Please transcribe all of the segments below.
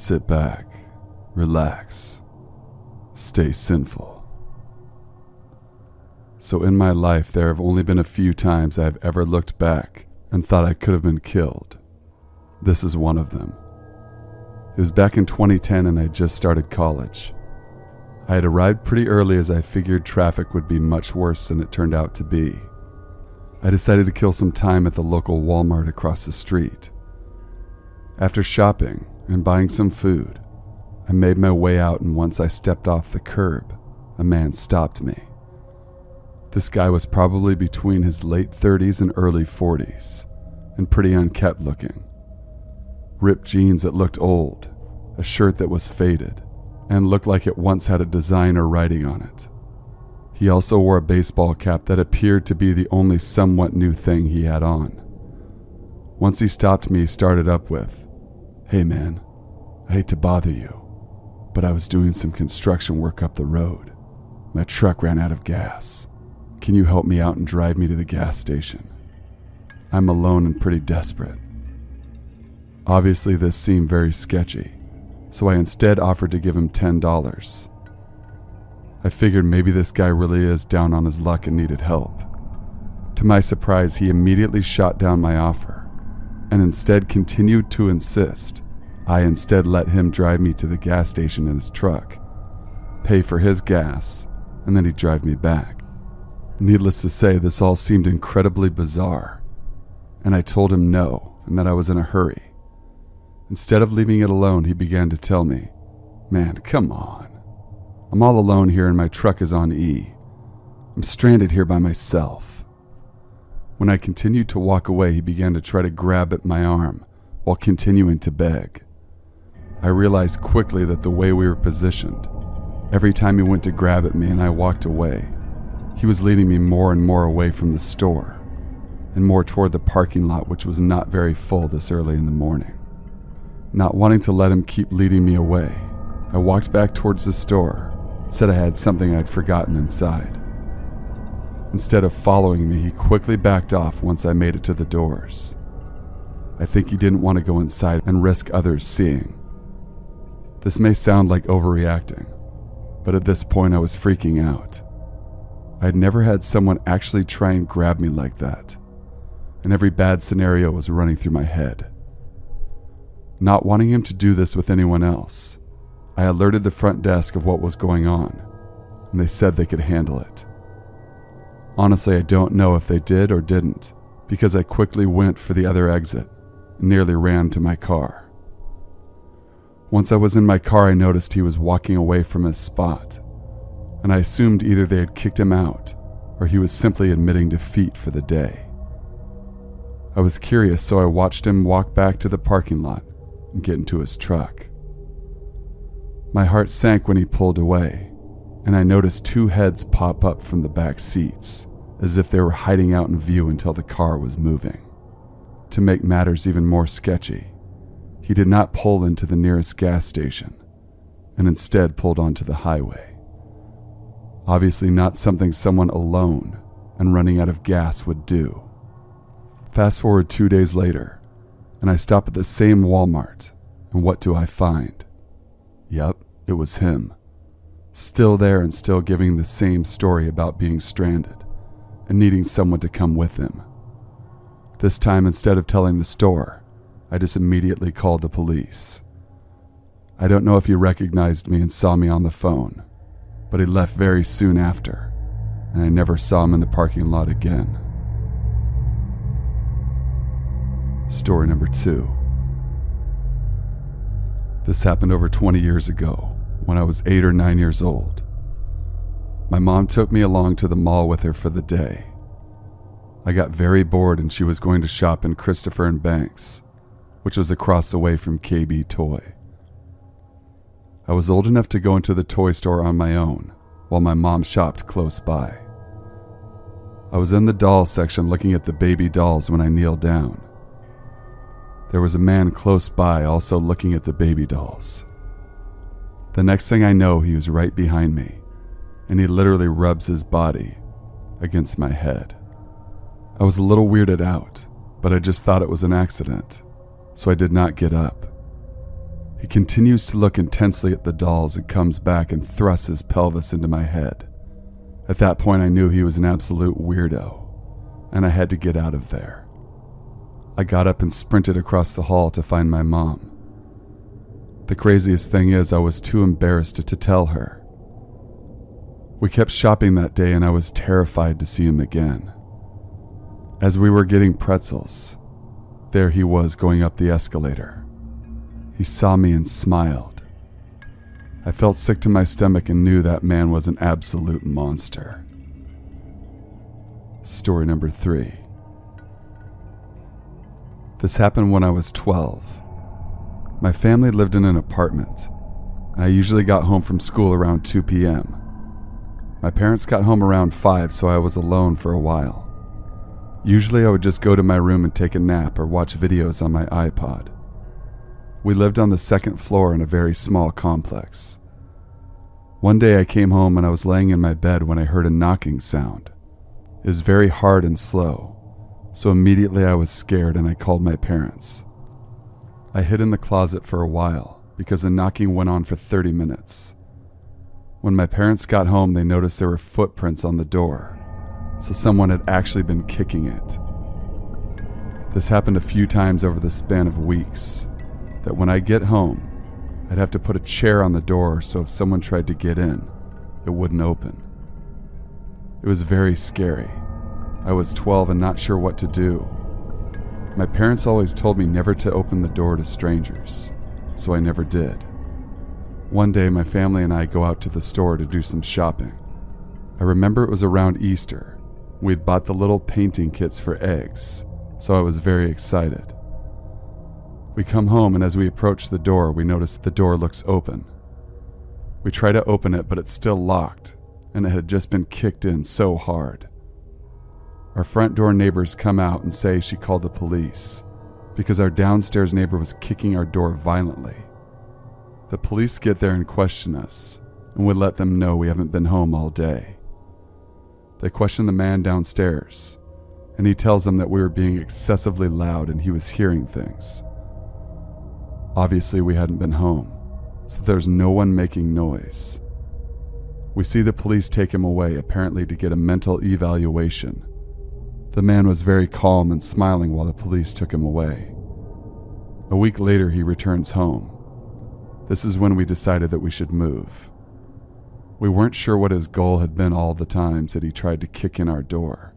Sit back, relax, stay sinful. So in my life, there have only been a few times I have ever looked back and thought I could have been killed. This is one of them. It was back in 2010 and I just started college. I had arrived pretty early as I figured traffic would be much worse than it turned out to be. I decided to kill some time at the local Walmart across the street. After shopping and buying some food, I made my way out, and once I stepped off the curb, a man stopped me. This guy was probably between his late 30s and early 40s, and pretty unkempt looking. Ripped jeans that looked old, a shirt that was faded, and looked like it once had a design or writing on it. He also wore a baseball cap that appeared to be the only somewhat new thing he had on. Once he stopped me, he started up with, "Hey man, I hate to bother you, but I was doing some construction work up the road. My truck ran out of gas. Can you help me out and drive me to the gas station? I'm alone and pretty desperate." Obviously this seemed very sketchy, so I instead offered to give him $10. I figured maybe this guy really is down on his luck and needed help. To my surprise, he immediately shot down my offer, and instead continued to insist I instead let him drive me to the gas station in his truck, pay for his gas, and then he'd drive me back. Needless to say, this all seemed incredibly bizarre, and I told him no and that I was in a hurry. Instead of leaving it alone, he began to tell me, "Man, come on. I'm all alone here and my truck is on E. I'm stranded here by myself." When I continued to walk away, he began to try to grab at my arm while continuing to beg. I realized quickly that the way we were positioned, every time he went to grab at me and I walked away, he was leading me more and more away from the store and more toward the parking lot, which was not very full this early in the morning. Not wanting to let him keep leading me away, I walked back towards the store, said I had something I'd forgotten inside. Instead of following me, he quickly backed off once I made it to the doors. I think he didn't want to go inside and risk others seeing. This may sound like overreacting, but at this point I was freaking out. I'd never had someone actually try and grab me like that, and every bad scenario was running through my head. Not wanting him to do this with anyone else, I alerted the front desk of what was going on, and they said they could handle it. Honestly, I don't know if they did or didn't, because I quickly went for the other exit and nearly ran to my car. Once I was in my car, I noticed he was walking away from his spot, and I assumed either they had kicked him out or he was simply admitting defeat for the day. I was curious, so I watched him walk back to the parking lot and get into his truck. My heart sank when he pulled away, and I noticed two heads pop up from the back seats, as if they were hiding out in view until the car was moving. To make matters even more sketchy, he did not pull into the nearest gas station, and instead pulled onto the highway. Obviously not something someone alone and running out of gas would do. Fast forward 2 days later, and I stop at the same Walmart, and what do I find? Yup, it was him. Still there and still giving the same story about being stranded and needing someone to come with him. This time, instead of telling the store, I just immediately called the police. I don't know if he recognized me and saw me on the phone, but he left very soon after, and I never saw him in the parking lot again. Story number 2. This happened over 20 years ago, when I was 8 or 9 years old. My mom took me along to the mall with her for the day. I got very bored and she was going to shop in Christopher and Banks, which was across the way from KB Toy. I was old enough to go into the toy store on my own, while my mom shopped close by. I was in the doll section looking at the baby dolls when I kneeled down. There was a man close by also looking at the baby dolls. The next thing I know, he was right behind me, and he literally rubs his body against my head. I was a little weirded out, but I just thought it was an accident, so I did not get up. He continues to look intensely at the dolls and comes back and thrusts his pelvis into my head. At that point, I knew he was an absolute weirdo, and I had to get out of there. I got up and sprinted across the hall to find my mom. The craziest thing is I was too embarrassed to tell her. We kept shopping that day and I was terrified to see him again. As we were getting pretzels, there he was going up the escalator. He saw me and smiled. I felt sick to my stomach and knew that man was an absolute monster. Story number 3. This happened when I was 12. My family lived in an apartment, and I usually got home from school around 2 p.m. My parents got home around 5, so I was alone for a while. Usually I would just go to my room and take a nap or watch videos on my iPod. We lived on the second floor in a very small complex. One day I came home and I was laying in my bed when I heard a knocking sound. It was very hard and slow, so immediately I was scared and I called my parents. I hid in the closet for a while because the knocking went on for 30 minutes. When my parents got home, they noticed there were footprints on the door, so someone had actually been kicking it. This happened a few times over the span of weeks, that when I get home, I'd have to put a chair on the door so if someone tried to get in, it wouldn't open. It was very scary. I was 12 and not sure what to do. My parents always told me never to open the door to strangers, so I never did. One day, my family and I go out to the store to do some shopping. I remember it was around Easter. We'd bought the little painting kits for eggs, so I was very excited. We come home, and as we approach the door, we notice the door looks open. We try to open it, but it's still locked, and it had just been kicked in so hard. Our front door neighbors come out and say she called the police because our downstairs neighbor was kicking our door violently. The police get there and question us, and we let them know we haven't been home all day. They question the man downstairs, and he tells them that we were being excessively loud and he was hearing things. Obviously, we hadn't been home, so there's no one making noise. We see the police take him away, apparently to get a mental evaluation. The man was very calm and smiling while the police took him away. A week later, he returns home. This is when we decided that we should move. We weren't sure what his goal had been all the times that he tried to kick in our door.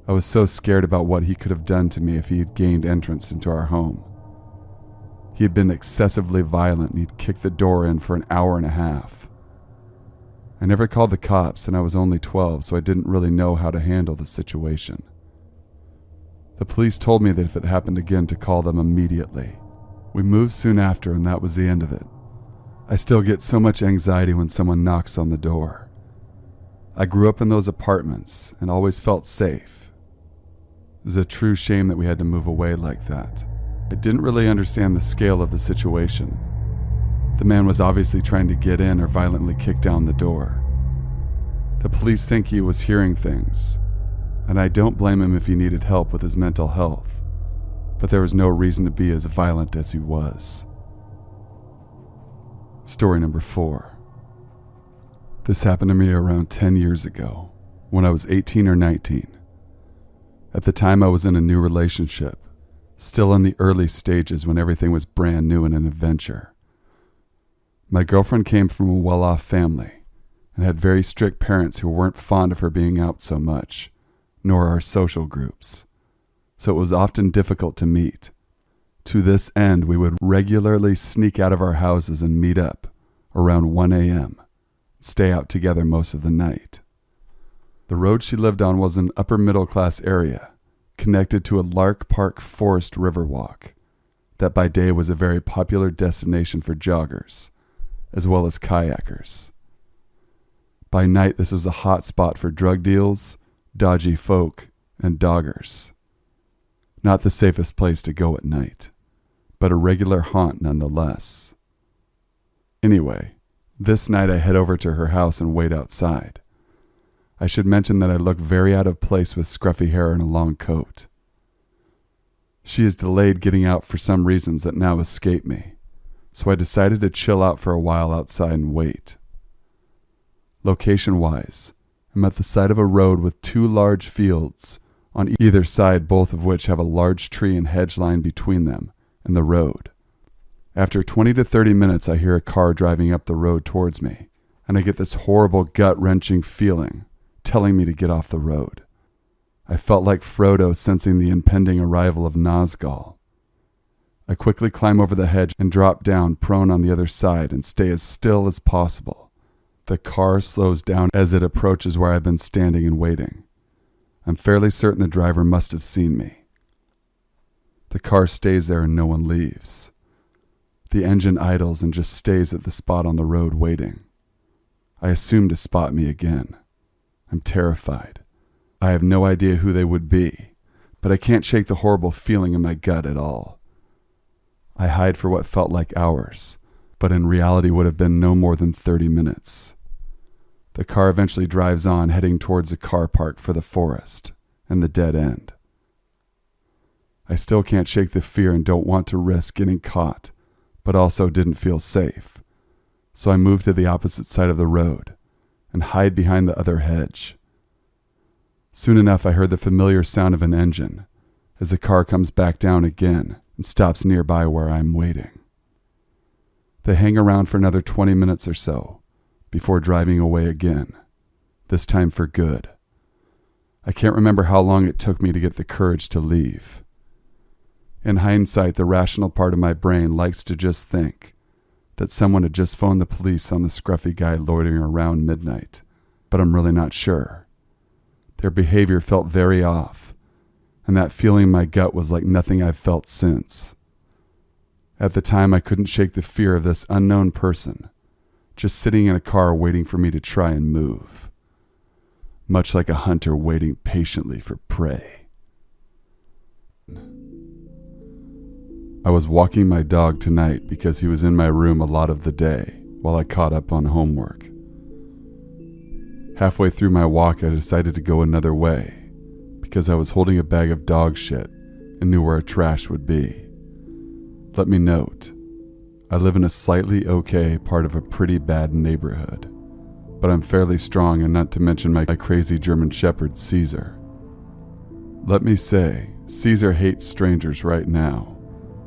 I was so scared about what he could have done to me if he had gained entrance into our home. He had been excessively violent and he'd kicked the door in for an hour and a half. I never called the cops and I was only 12, so I didn't really know how to handle the situation. The police told me that if it happened again to call them immediately. We moved soon after and that was the end of it. I still get so much anxiety when someone knocks on the door. I grew up in those apartments and always felt safe. It was a true shame that we had to move away like that. I didn't really understand the scale of the situation. The man was obviously trying to get in or violently kick down the door. The police think he was hearing things, and I don't blame him if he needed help with his mental health, but there was no reason to be as violent as he was. Story number 4. This happened to me around 10 years ago, when I was 18 or 19. At the time I was in a new relationship, still in the early stages when everything was brand new and an adventure. My girlfriend came from a well-off family and had very strict parents who weren't fond of her being out so much, nor our social groups, so it was often difficult to meet. To this end, we would regularly sneak out of our houses and meet up around 1 a.m., stay out together most of the night. The road she lived on was an upper middle-class area, connected to a Lark Park Forest River walk that by day was a very popular destination for joggers, as well as kayakers. By night, this was a hot spot for drug deals, dodgy folk, and doggers. Not the safest place to go at night, but a regular haunt nonetheless. Anyway, this night I head over to her house and wait outside. I should mention that I look very out of place with scruffy hair and a long coat. She is delayed getting out for some reasons that now escape me, so I decided to chill out for a while outside and wait. Location-wise, I'm at the side of a road with 2 large fields on either side, both of which have a large tree and hedge line between them and the road. After 20 to 30 minutes, I hear a car driving up the road towards me, and I get this horrible gut-wrenching feeling telling me to get off the road. I felt like Frodo sensing the impending arrival of Nazgul. I quickly climb over the hedge and drop down prone on the other side and stay as still as possible. The car slows down as it approaches where I've been standing and waiting. I'm fairly certain the driver must have seen me. The car stays there and no one leaves. The engine idles and just stays at the spot on the road waiting. I assume to spot me again. I'm terrified. I have no idea who they would be, but I can't shake the horrible feeling in my gut at all. I hide for what felt like hours, but in reality would have been no more than 30 minutes. The car eventually drives on, heading towards a car park for the forest and the dead end. I still can't shake the fear and don't want to risk getting caught, but also didn't feel safe. So I move to the opposite side of the road and hide behind the other hedge. Soon enough, I heard the familiar sound of an engine as the car comes back down again and stops nearby where I'm waiting. They hang around for another 20 minutes or so before driving away again, this time for good. I can't remember how long it took me to get the courage to leave. In hindsight, the rational part of my brain likes to just think that someone had just phoned the police on the scruffy guy loitering around midnight, but I'm really not sure. Their behavior felt very off, and that feeling in my gut was like nothing I've felt since. At the time, I couldn't shake the fear of this unknown person just sitting in a car waiting for me to try and move, much like a hunter waiting patiently for prey. I was walking my dog tonight because he was in my room a lot of the day while I caught up on homework. Halfway through my walk, I decided to go another way because I was holding a bag of dog shit and knew where trash would be. Let me note, I live in a slightly okay part of a pretty bad neighborhood, but I'm fairly strong, and not to mention my crazy German Shepherd, Caesar. Let me say, Caesar hates strangers right now,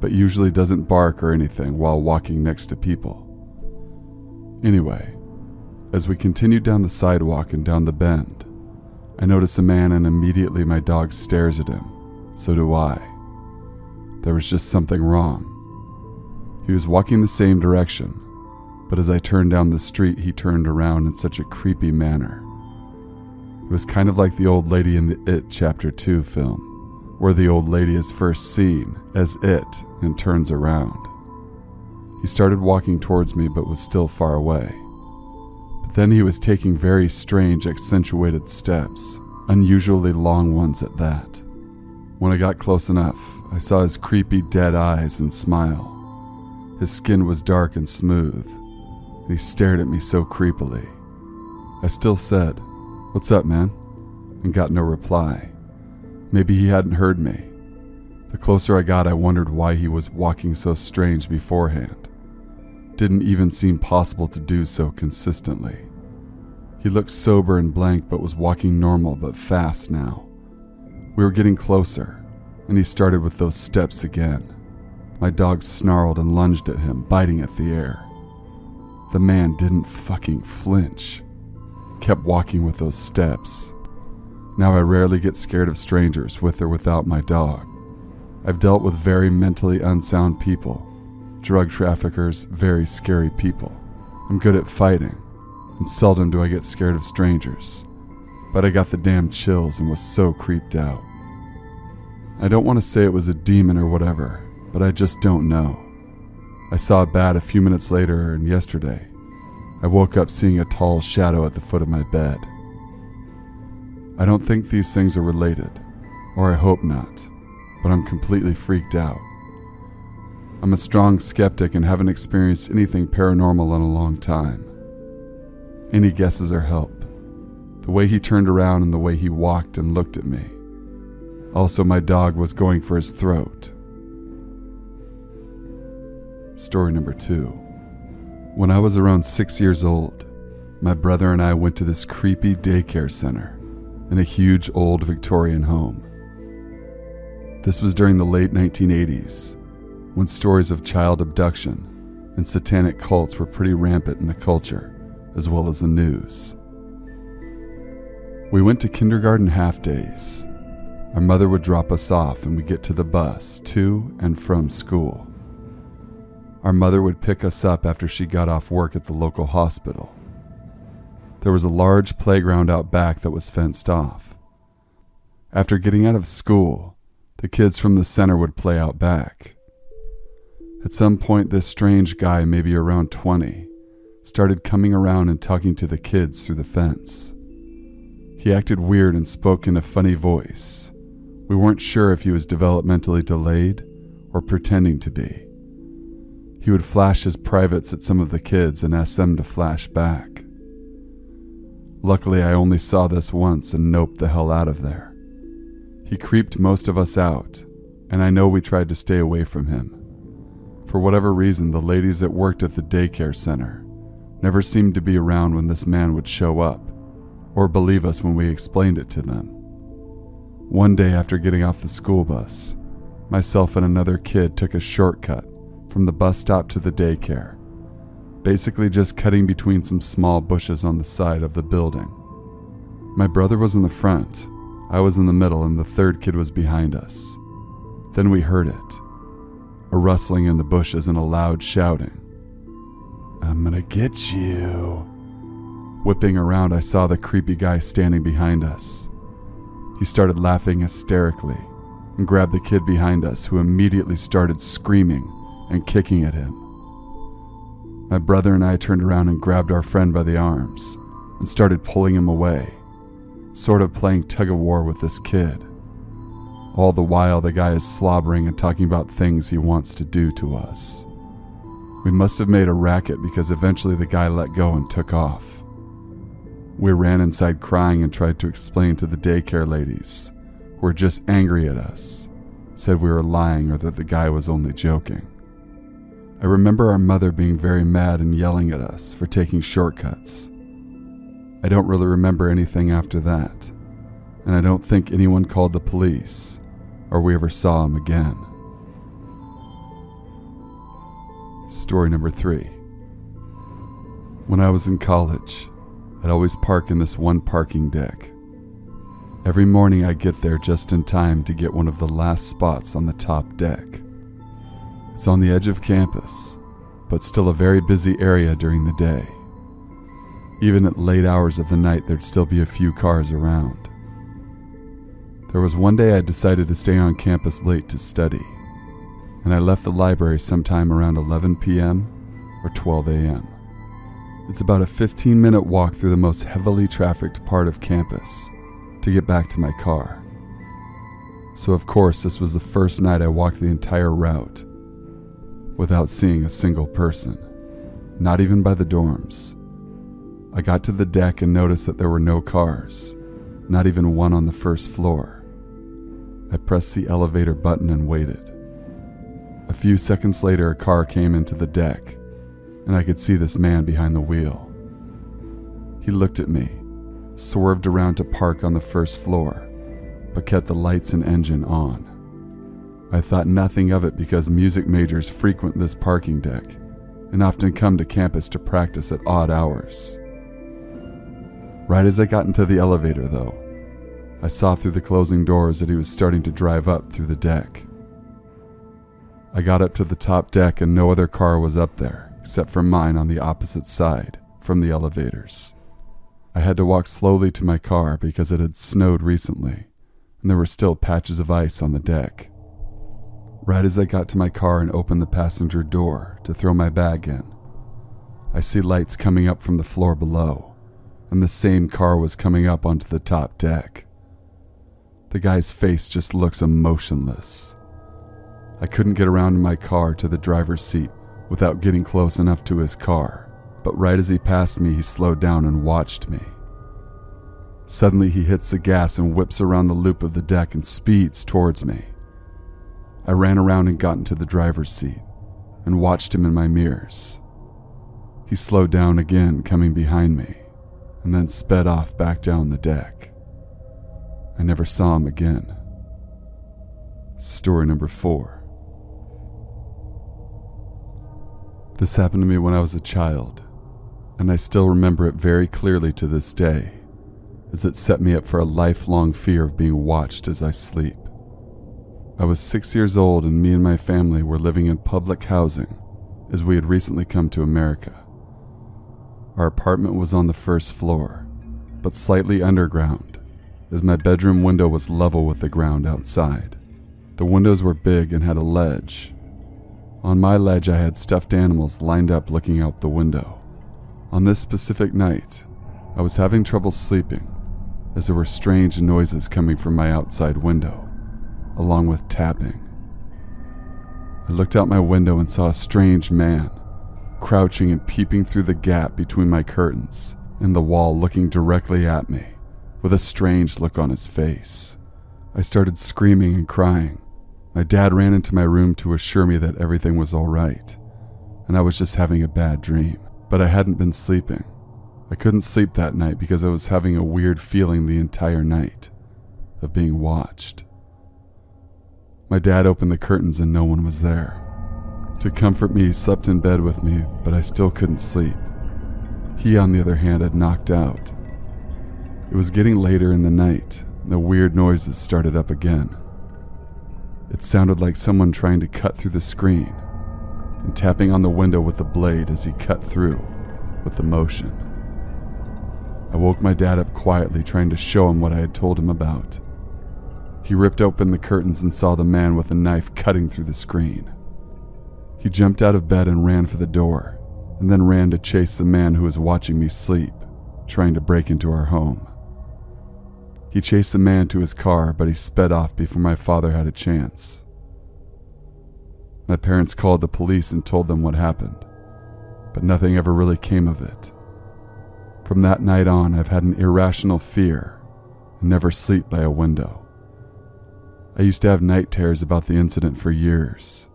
but usually doesn't bark or anything while walking next to people. Anyway, as we continued down the sidewalk and down the bend, I notice a man, and immediately my dog stares at him. So do I. There was just something wrong. He was walking the same direction, but as I turned down the street, he turned around in such a creepy manner. It was kind of like the old lady in the It Chapter 2 film, where the old lady is first seen as it and turns around. He started walking towards me but was still far away. But then he was taking very strange, accentuated steps, unusually long ones at that. When I got close enough, I saw his creepy dead eyes and smile. His skin was dark and smooth, and he stared at me so creepily. I still said, "What's up, man?" and got no reply. Maybe he hadn't heard me. The closer I got, I wondered why he was walking so strange beforehand. Didn't even seem possible to do so consistently. He looked sober and blank, but was walking normal but fast now. We were getting closer, and he started with those steps again. My dog snarled and lunged at him, biting at the air. The man didn't fucking flinch. Kept walking with those steps. Now I rarely get scared of strangers, with or without my dog. I've dealt with very mentally unsound people, drug traffickers, very scary people. I'm good at fighting, and seldom do I get scared of strangers. But I got the damn chills and was so creeped out. I don't want to say it was a demon or whatever, but I just don't know. I saw a bat a few minutes later, and yesterday, I woke up seeing a tall shadow at the foot of my bed. I don't think these things are related, or I hope not, but I'm completely freaked out. I'm a strong skeptic and haven't experienced anything paranormal in a long time. Any guesses or help? The way he turned around and the way he walked and looked at me. Also, my dog was going for his throat. Story number 2. When I was around 6 years old, my brother and I went to this creepy daycare center in a huge old Victorian home. This was during the late 1980s, when stories of child abduction and satanic cults were pretty rampant in the culture, as well as the news. We went to kindergarten half-days. Our mother would drop us off and we'd get to the bus to and from school. Our mother would pick us up after she got off work at the local hospital. There was a large playground out back that was fenced off. After getting out of school, the kids from the center would play out back. At some point, this strange guy, maybe around 20, started coming around and talking to the kids through the fence. He acted weird and spoke in a funny voice. We weren't sure if he was developmentally delayed or pretending to be. He would flash his privates at some of the kids and ask them to flash back. Luckily, I only saw this once and noped the hell out of there. He creeped most of us out, and I know we tried to stay away from him. For whatever reason, the ladies that worked at the daycare center never seemed to be around when this man would show up, or believe us when we explained it to them. One day after getting off the school bus, myself and another kid took a shortcut from the bus stop to the daycare, basically just cutting between some small bushes on the side of the building. My brother was in the front, I was in the middle, and the third kid was behind us. Then we heard it. A rustling in the bushes and a loud shouting. "I'm gonna get you." Whipping around, I saw the creepy guy standing behind us. He started laughing hysterically and grabbed the kid behind us, who immediately started screaming and kicking at him. My brother and I turned around and grabbed our friend by the arms and started pulling him away, sort of playing tug-of-war with this kid. All the while, the guy is slobbering and talking about things he wants to do to us. We must have made a racket because eventually the guy let go and took off. We ran inside crying and tried to explain to the daycare ladies, who were just angry at us, said we were lying or that the guy was only joking. I remember our mother being very mad and yelling at us for taking shortcuts. I don't really remember anything after that, and I don't think anyone called the police or we ever saw him again. Story number 3. When I was in college, I'd always park in this one parking deck. Every morning I'd get there just in time to get one of the last spots on the top deck. It's on the edge of campus, but still a very busy area during the day. Even at late hours of the night, there'd still be a few cars around. There was one day I decided to stay on campus late to study, and I left the library sometime around 11 p.m. or 12 a.m. It's about a 15-minute walk through the most heavily trafficked part of campus to get back to my car. So of course, this was the first night I walked the entire route without seeing a single person, not even by the dorms. I got to the deck and noticed that there were no cars, not even one on the first floor. I pressed the elevator button and waited. A few seconds later, a car came into the deck, and I could see this man behind the wheel. He looked at me, swerved around to park on the first floor, but kept the lights and engine on. I thought nothing of it because music majors frequent this parking deck and often come to campus to practice at odd hours. Right as I got into the elevator, though, I saw through the closing doors that he was starting to drive up through the deck. I got up to the top deck and no other car was up there, except for mine on the opposite side from the elevators. I had to walk slowly to my car because it had snowed recently, and there were still patches of ice on the deck. Right as I got to my car and opened the passenger door to throw my bag in, I see lights coming up from the floor below, and the same car was coming up onto the top deck. The guy's face just looks emotionless. I couldn't get around in my car to the driver's seat without getting close enough to his car, but right as he passed me, he slowed down and watched me. Suddenly he hits the gas and whips around the loop of the deck and speeds towards me. I ran around and got into the driver's seat. and watched him in my mirrors. He slowed down again, coming behind me, and then sped off back down the deck. I never saw him again. Story number 4. This happened to me when I was a child, and I still remember it very clearly to this day, as it set me up for a lifelong fear of being watched as I sleep. I was 6 years old, and me and my family were living in public housing, as we had recently come to America. Our apartment was on the first floor, but slightly underground, as my bedroom window was level with the ground outside. The windows were big and had a ledge. On my ledge I had stuffed animals lined up looking out the window. On this specific night, I was having trouble sleeping, as there were strange noises coming from my outside window, along with tapping. I looked out my window and saw a strange man, crouching and peeping through the gap between my curtains and the wall, looking directly at me, with a strange look on his face. I started screaming and crying. My dad ran into my room to assure me that everything was all right, and I was just having a bad dream. But I hadn't been sleeping. I couldn't sleep that night because I was having a weird feeling the entire night of being watched. My dad opened the curtains and no one was there. To comfort me, he slept in bed with me, but I still couldn't sleep. He, on the other hand, had knocked out. It was getting later in the night, and the weird noises started up again. It sounded like someone trying to cut through the screen and tapping on the window with the blade as he cut through with the motion. I woke my dad up quietly, trying to show him what I had told him about. He ripped open the curtains and saw the man with a knife cutting through the screen. He jumped out of bed and ran for the door, and then ran to chase the man who was watching me sleep, trying to break into our home. He chased the man to his car, but he sped off before my father had a chance. My parents called the police and told them what happened, but nothing ever really came of it. From that night on, I've had an irrational fear and never sleep by a window. I used to have night terrors about the incident for years.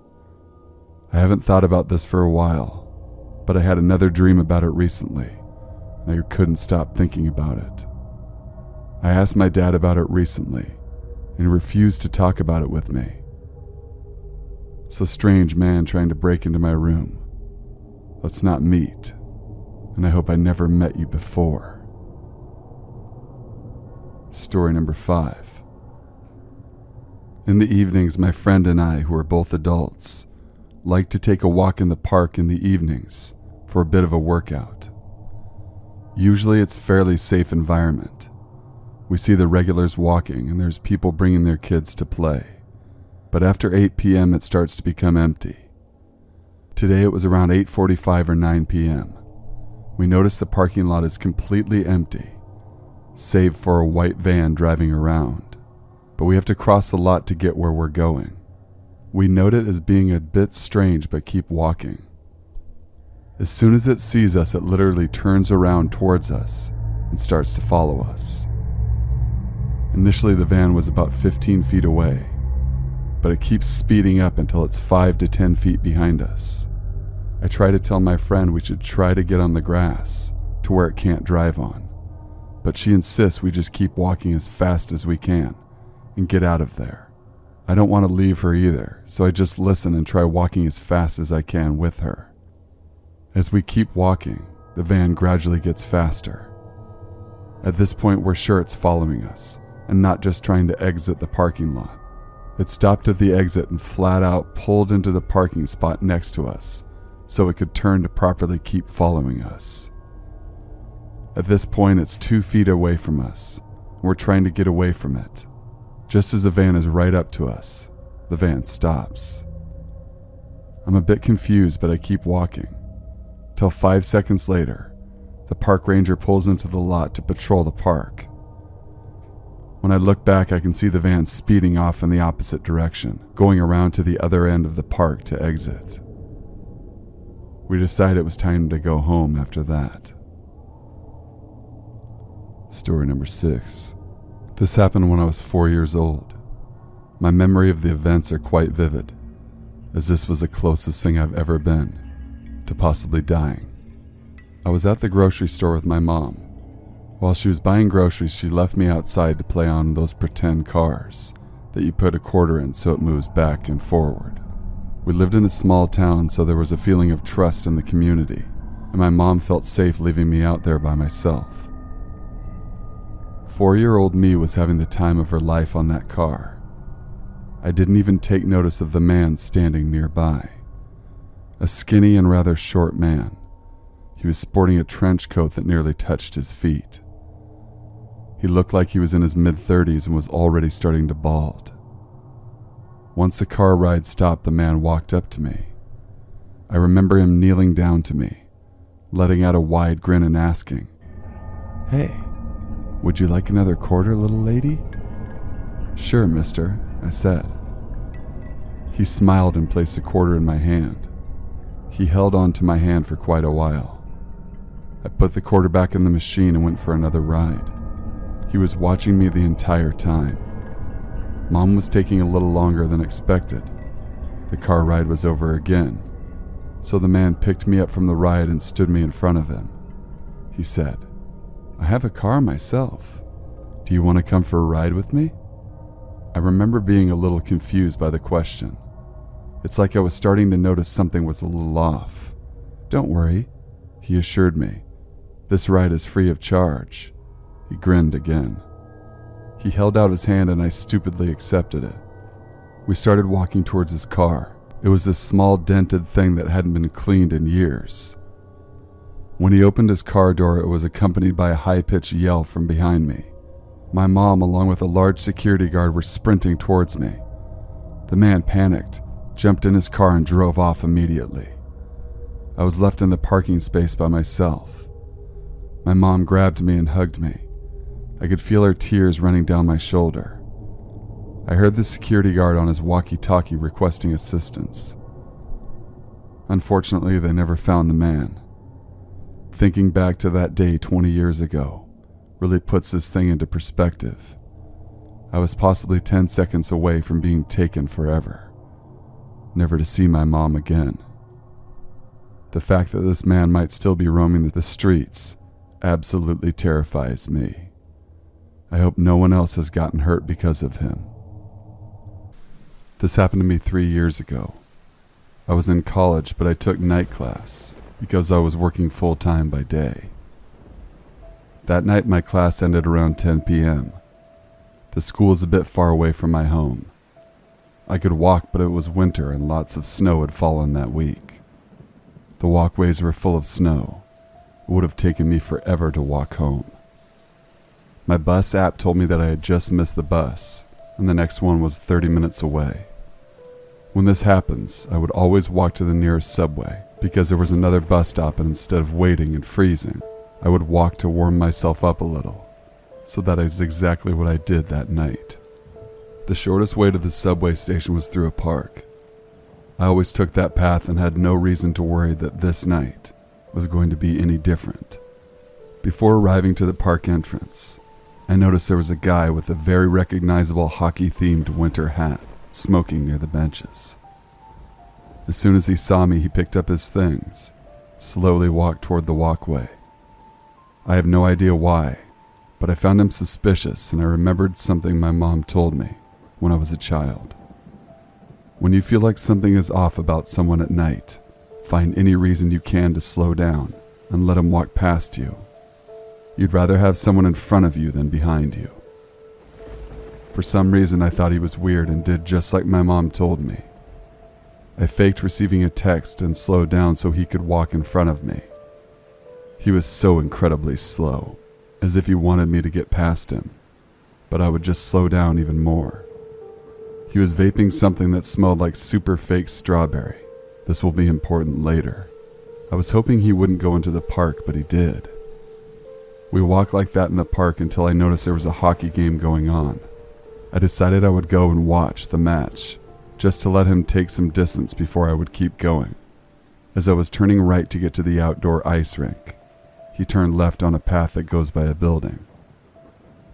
I haven't thought about this for a while, but I had another dream about it recently, and I couldn't stop thinking about it. I asked my dad about it recently, and he refused to talk about it with me. So strange man trying to break into my room. Let's not meet, and I hope I never met you before. Story number 5. In the evenings, my friend and I, who are both adults, like to take a walk in the park in the evenings for a bit of a workout. Usually it's a fairly safe environment. We see the regulars walking and there's people bringing their kids to play. But after 8 p.m. it starts to become empty. Today it was around 8:45 or 9 p.m. We notice the parking lot is completely empty, save for a white van driving around. But we have to cross the lot to get where we're going. We note it as being a bit strange but keep walking. As soon as it sees us, it literally turns around towards us and starts to follow us. Initially the van was about 15 feet away, but it keeps speeding up until it's 5 to 10 feet behind us. I try to tell my friend we should try to get on the grass to where it can't drive on, but she insists we just keep walking as fast as we can and get out of there. I don't want to leave her either, so I just listen and try walking as fast as I can with her. As we keep walking, the van gradually gets faster. At this point, we're sure it's following us and not just trying to exit the parking lot. It stopped at the exit and flat out pulled into the parking spot next to us so it could turn to properly keep following us. At this point, it's 2 feet away from us, and we're trying to get away from it. Just as the van is right up to us, the van stops. I'm a bit confused, but I keep walking. Till 5 seconds later, the park ranger pulls into the lot to patrol the park. When I look back, I can see the van speeding off in the opposite direction, going around to the other end of the park to exit. We decided it was time to go home after that. Story number 6. This happened when I was 4 years old. My memory of the events are quite vivid, as this was the closest thing I've ever been to possibly dying. I was at the grocery store with my mom. While she was buying groceries, she left me outside to play on those pretend cars that you put a quarter in so it moves back and forward. We lived in a small town, so there was a feeling of trust in the community, and my mom felt safe leaving me out there by myself. 4-year-old me was having the time of her life on that car. I didn't even take notice of the man standing nearby. A skinny and rather short man. He was sporting a trench coat that nearly touched his feet. He looked like he was in his mid-30s and was already starting to bald. Once the car ride stopped, the man walked up to me. I remember him kneeling down to me, letting out a wide grin and asking, "Hey, would you like another quarter, little lady?" "Sure, mister," I said. He smiled and placed a quarter in my hand. He held on to my hand for quite a while. I put the quarter back in the machine and went for another ride. He was watching me the entire time. Mom was taking a little longer than expected. The car ride was over again, so the man picked me up from the ride and stood me in front of him. He said, "I have a car myself. Do you want to come for a ride with me?" I remember being a little confused by the question. It's like I was starting to notice something was a little off. "Don't worry," he assured me. "This ride is free of charge." He grinned again. He held out his hand and I stupidly accepted it. We started walking towards his car. It was this small dented thing that hadn't been cleaned in years. When he opened his car door, it was accompanied by a high-pitched yell from behind me. My mom, along with a large security guard, were sprinting towards me. The man panicked, jumped in his car and drove off immediately. I was left in the parking space by myself. My mom grabbed me and hugged me. I could feel her tears running down my shoulder. I heard the security guard on his walkie-talkie requesting assistance. Unfortunately, they never found the man. Thinking back to that day 20 years ago really puts this thing into perspective. I was possibly 10 seconds away from being taken forever, never to see my mom again. The fact that this man might still be roaming the streets absolutely terrifies me. I hope no one else has gotten hurt because of him. This happened to me 3 years ago. I was in college, but I took night class because I was working full-time by day. That night my class ended around 10 p.m. The school is a bit far away from my home. I could walk, but it was winter and lots of snow had fallen that week. The walkways were full of snow. It would have taken me forever to walk home. My bus app told me that I had just missed the bus, and the next one was 30 minutes away. When this happens, I would always walk to the nearest subway, because there was another bus stop, and instead of waiting and freezing, I would walk to warm myself up a little. So that is exactly what I did that night. The shortest way to the subway station was through a park. I always took that path and had no reason to worry that this night was going to be any different. Before arriving to the park entrance, I noticed there was a guy with a very recognizable hockey-themed winter hat smoking near the benches. As soon as he saw me, he picked up his things, slowly walked toward the walkway. I have no idea why, but I found him suspicious, and I remembered something my mom told me when I was a child. When you feel like something is off about someone at night, find any reason you can to slow down and let him walk past you. You'd rather have someone in front of you than behind you. For some reason, I thought he was weird and did just like my mom told me. I faked receiving a text and slowed down so he could walk in front of me. He was so incredibly slow, as if he wanted me to get past him, but I would just slow down even more. He was vaping something that smelled like super fake strawberry. This will be important later. I was hoping he wouldn't go into the park, but he did. We walked like that in the park until I noticed there was a hockey game going on. I decided I would go and watch the match, just to let him take some distance before I would keep going. As I was turning right to get to the outdoor ice rink, he turned left on a path that goes by a building.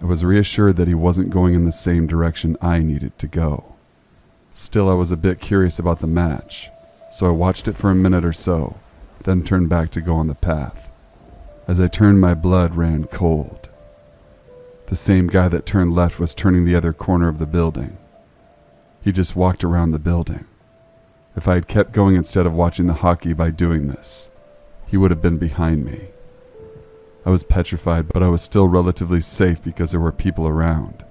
I was reassured that he wasn't going in the same direction I needed to go. Still, I was a bit curious about the match, so I watched it for a minute or so, then turned back to go on the path. As I turned, my blood ran cold. The same guy that turned left was turning the other corner of the building. He just walked around the building. If I had kept going instead of watching the hockey by doing this, he would have been behind me. I was petrified, but I was still relatively safe because there were people around.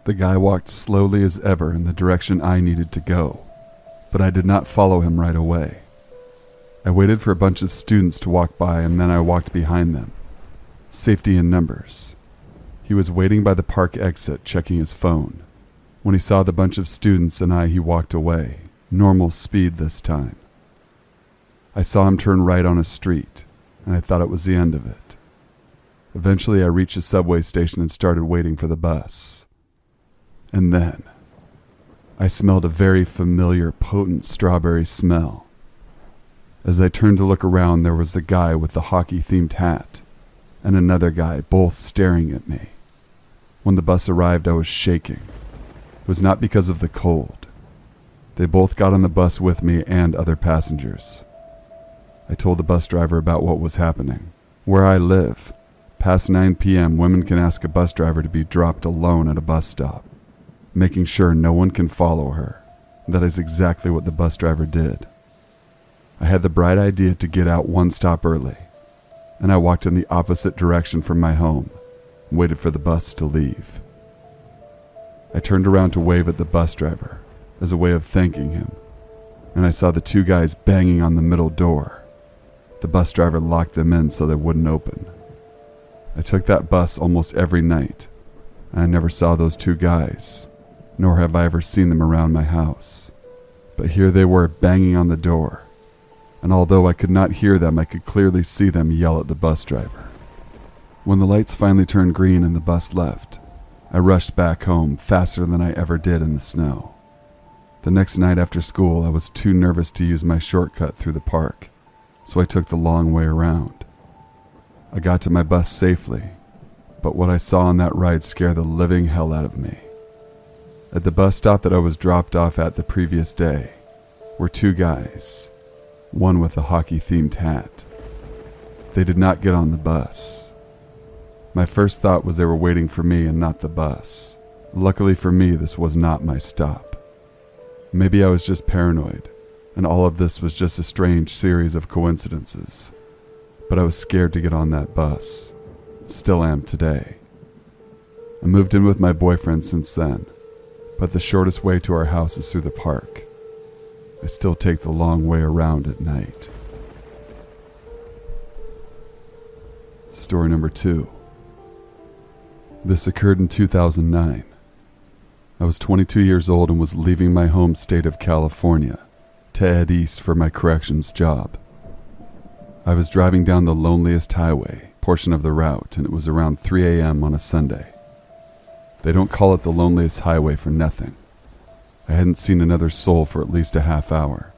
The guy walked slowly as ever in the direction I needed to go, but I did not follow him right away. I waited for a bunch of students to walk by, and then I walked behind them. Safety in numbers. He was waiting by the park exit, checking his phone. When he saw the bunch of students and he walked away, normal speed this time. I saw him turn right on a street, and I thought it was the end of it. Eventually, I reached a subway station and started waiting for the bus. And then, I smelled a very familiar, potent strawberry smell. As I turned to look around, there was the guy with the hockey-themed hat, and another guy, both staring at me. When the bus arrived, I was shaking. It was not because of the cold. They both got on the bus with me and other passengers. I told the bus driver about what was happening. Where I live, past 9 p.m., women can ask a bus driver to be dropped alone at a bus stop, making sure no one can follow her. That is exactly what the bus driver did. I had the bright idea to get out one stop early, and I walked in the opposite direction from my home and waited for the bus to leave. I turned around to wave at the bus driver as a way of thanking him, and I saw the two guys banging on the middle door. The bus driver locked them in so they wouldn't open. I took that bus almost every night, and I never saw those two guys, nor have I ever seen them around my house. But here they were banging on the door, and although I could not hear them, I could clearly see them yell at the bus driver. When the lights finally turned green and the bus left, I rushed back home faster than I ever did in the snow. The next night after school, I was too nervous to use my shortcut through the park, so I took the long way around. I got to my bus safely, but what I saw on that ride scared the living hell out of me. At the bus stop that I was dropped off at the previous day were two guys, one with a hockey-themed hat. They did not get on the bus. My first thought was they were waiting for me and not the bus. Luckily for me, this was not my stop. Maybe I was just paranoid, and all of this was just a strange series of coincidences. But I was scared to get on that bus. Still am today. I moved in with my boyfriend since then, but the shortest way to our house is through the park. I still take the long way around at night. Story number 2. This occurred in 2009. I was 22 years old and was leaving my home state of California to head east for my corrections job. I was driving down the loneliest highway portion of the route, and it was around 3 a.m. on a Sunday. They don't call it the loneliest highway for nothing. I hadn't seen another soul for at least a half hour.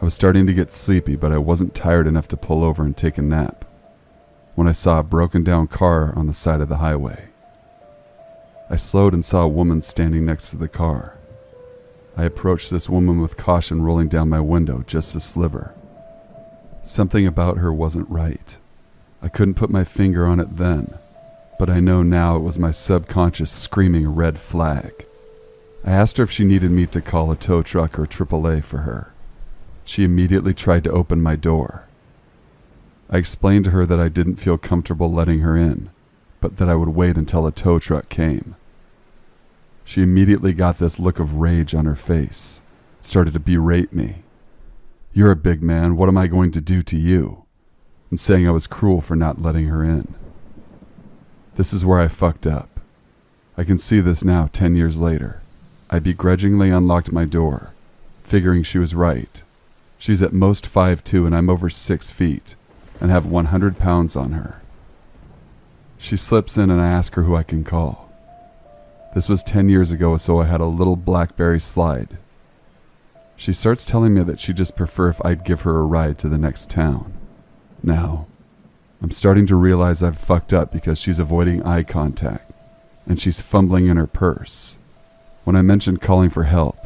I was starting to get sleepy, but I wasn't tired enough to pull over and take a nap when I saw a broken down car on the side of the highway. I slowed and saw a woman standing next to the car. I approached this woman with caution, rolling down my window just a sliver. Something about her wasn't right. I couldn't put my finger on it then, but I know now it was my subconscious screaming a red flag. I asked her if she needed me to call a tow truck or AAA for her. She immediately tried to open my door. I explained to her that I didn't feel comfortable letting her in, but that I would wait until a tow truck came. She immediately got this look of rage on her face, started to berate me. "You're a big man, what am I going to do to you?" and saying I was cruel for not letting her in. This is where I fucked up. I can see this now 10 years later. I begrudgingly unlocked my door, figuring she was right. She's at most 5'2" and I'm over 6 feet, and have 100 pounds on her. She slips in and I ask her who I can call. This was 10 years ago, so I had a little BlackBerry Slide. She starts telling me that she'd just prefer if I'd give her a ride to the next town. Now, I'm starting to realize I've fucked up because she's avoiding eye contact, and she's fumbling in her purse. When I mentioned calling for help,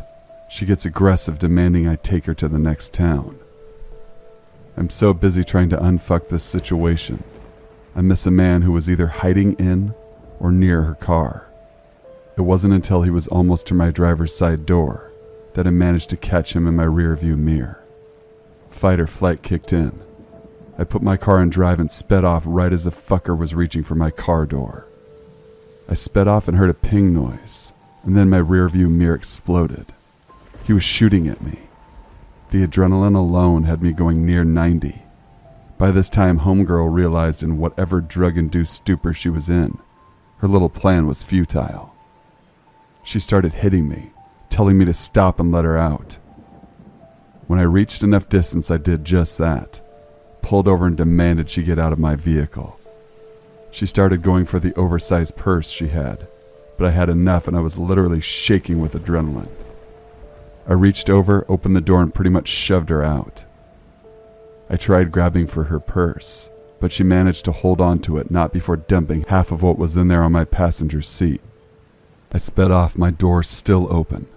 she gets aggressive, demanding I take her to the next town. I'm so busy trying to unfuck this situation, I miss a man who was either hiding in or near her car. It wasn't until he was almost to my driver's side door that I managed to catch him in my rearview mirror. Fight or flight kicked in. I put my car in drive and sped off right as the fucker was reaching for my car door. I sped off and heard a ping noise, and then my rearview mirror exploded. He was shooting at me. The adrenaline alone had me going near 90. By this time, homegirl realized in whatever drug-induced stupor she was in, her little plan was futile. She started hitting me, telling me to stop and let her out. When I reached enough distance, I did just that, pulled over and demanded she get out of my vehicle. She started going for the oversized purse she had, but I had enough and I was literally shaking with adrenaline. I reached over, opened the door, and pretty much shoved her out. I tried grabbing for her purse, but she managed to hold on to it not before dumping half of what was in there on my passenger seat. I sped off, my door still open.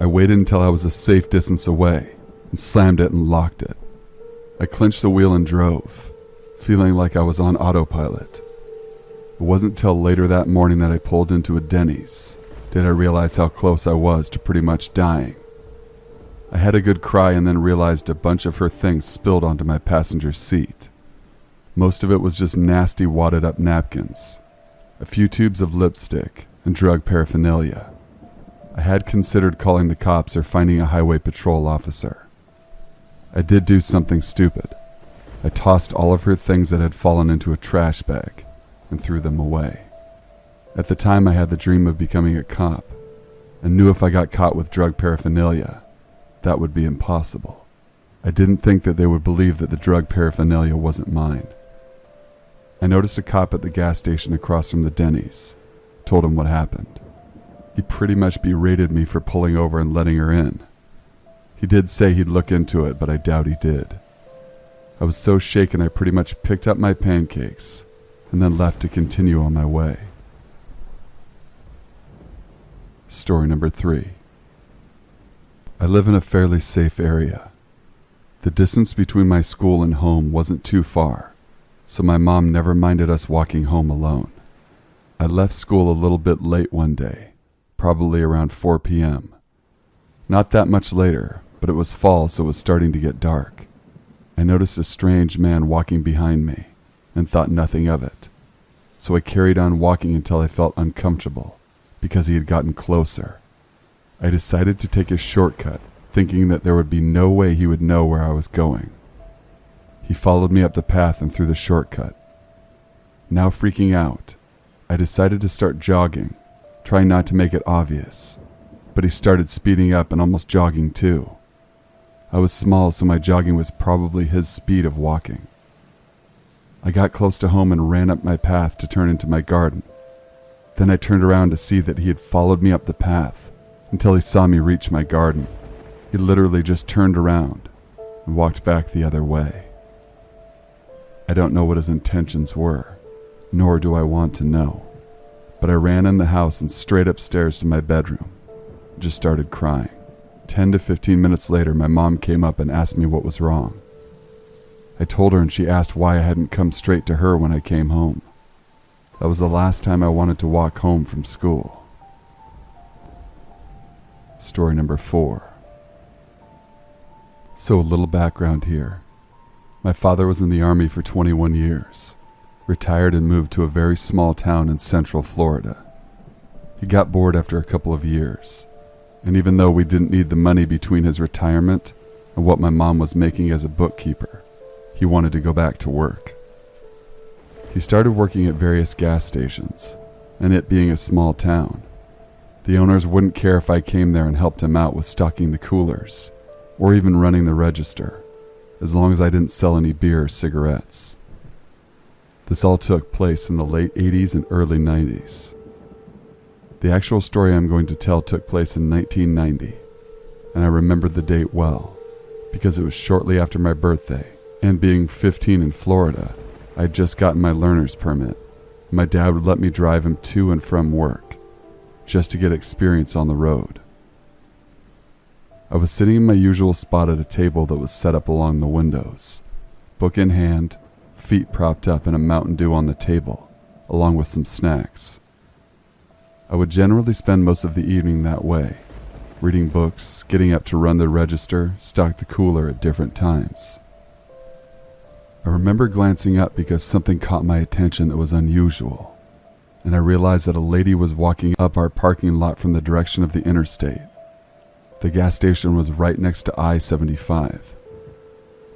I waited until I was a safe distance away and slammed it and locked it. I clenched the wheel and drove, feeling like I was on autopilot. It wasn't till later that morning that I pulled into a Denny's did I realize how close I was to pretty much dying. I had a good cry and then realized a bunch of her things spilled onto my passenger seat. Most of it was just nasty wadded up napkins, a few tubes of lipstick, and drug paraphernalia. I had considered calling the cops or finding a highway patrol officer. I did do something stupid. I tossed all of her things that had fallen into a trash bag and threw them away. At the time, I had the dream of becoming a cop and knew if I got caught with drug paraphernalia, that would be impossible. I didn't think that they would believe that the drug paraphernalia wasn't mine. I noticed a cop at the gas station across from the Denny's, told him what happened. He pretty much berated me for pulling over and letting her in. He did say he'd look into it, but I doubt he did. I was so shaken I pretty much picked up my pancakes and then left to continue on my way. Story number 3. I live in a fairly safe area. The distance between my school and home wasn't too far, so my mom never minded us walking home alone. I left school a little bit late one day, probably around 4 p.m. Not that much later, but it was fall, so it was starting to get dark. I noticed a strange man walking behind me and thought nothing of it, so I carried on walking until I felt uncomfortable because he had gotten closer. I decided to take a shortcut, thinking that there would be no way he would know where I was going. He followed me up the path and through the shortcut. Now freaking out, I decided to start jogging, trying not to make it obvious, but he started speeding up and almost jogging too. I was small, so my jogging was probably his speed of walking. I got close to home and ran up my path to turn into my garden. Then I turned around to see that he had followed me up the path until he saw me reach my garden. He literally just turned around and walked back the other way. I don't know what his intentions were, nor do I want to know, but I ran in the house and straight upstairs to my bedroom. Just started crying. 10 to 15 minutes later, my mom came up and asked me what was wrong. I told her and she asked why I hadn't come straight to her when I came home. That was the last time I wanted to walk home from school. Story number 4. So a little background here. My father was in the Army for 21 years, retired and moved to a very small town in central Florida. He got bored after a couple of years, and even though we didn't need the money between his retirement and what my mom was making as a bookkeeper, he wanted to go back to work. He started working at various gas stations, and it being a small town, the owners wouldn't care if I came there and helped him out with stocking the coolers, or even running the register, as long as I didn't sell any beer or cigarettes. This all took place in the late 80s and early 90s. The actual story I'm going to tell took place in 1990, and I remember the date well, because it was shortly after my birthday, and being 15 in Florida, I had just gotten my learner's permit. My dad would let me drive him to and from work. just to get experience on the road. I was sitting in my usual spot at a table that was set up along the windows, book in hand, feet propped up, and a Mountain Dew on the table, along with some snacks. I would generally spend most of the evening that way, reading books, getting up to run the register, stock the cooler at different times. I remember glancing up because something caught my attention that was unusual, and I realized that a lady was walking up our parking lot from the direction of the interstate. The gas station was right next to I-75.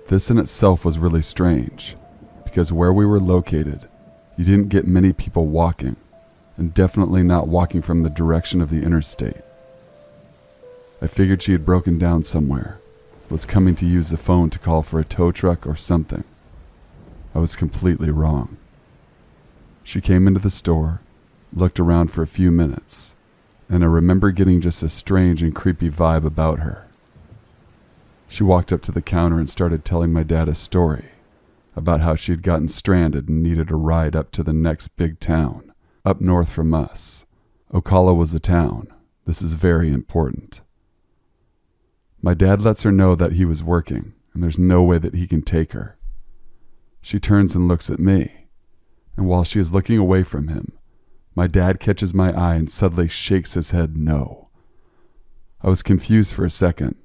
This in itself was really strange, because where we were located, you didn't get many people walking, and definitely not walking from the direction of the interstate. I figured she had broken down somewhere, was coming to use the phone to call for a tow truck or something. I was completely wrong. She came into the store, looked around for a few minutes, and I remember getting just a strange and creepy vibe about her. She walked up to the counter and started telling my dad a story about how she had gotten stranded and needed a ride up to the next big town, up north from us. Ocala was the town. This is very important. My dad lets her know that he was working, and there's no way that he can take her. She turns and looks at me, and while she is looking away from him, my dad catches my eye and suddenly shakes his head no. I was confused for a second,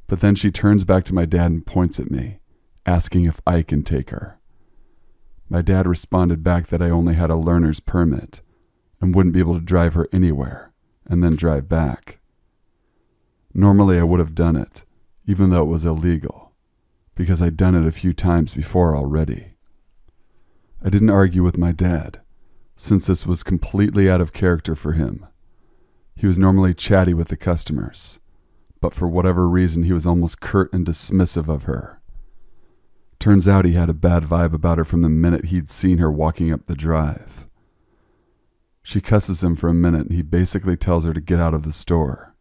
but then she turns back to my dad and points at me, asking if I can take her. My dad responded back that I only had a learner's permit and wouldn't be able to drive her anywhere and then drive back. Normally I would have done it, even though it was illegal, because I'd done it a few times before already. I didn't argue with my dad, since this was completely out of character for him. He was normally chatty with the customers, but for whatever reason he was almost curt and dismissive of her. Turns out he had a bad vibe about her from the minute he'd seen her walking up the drive. She cusses him for a minute and he basically tells her to get out of the store.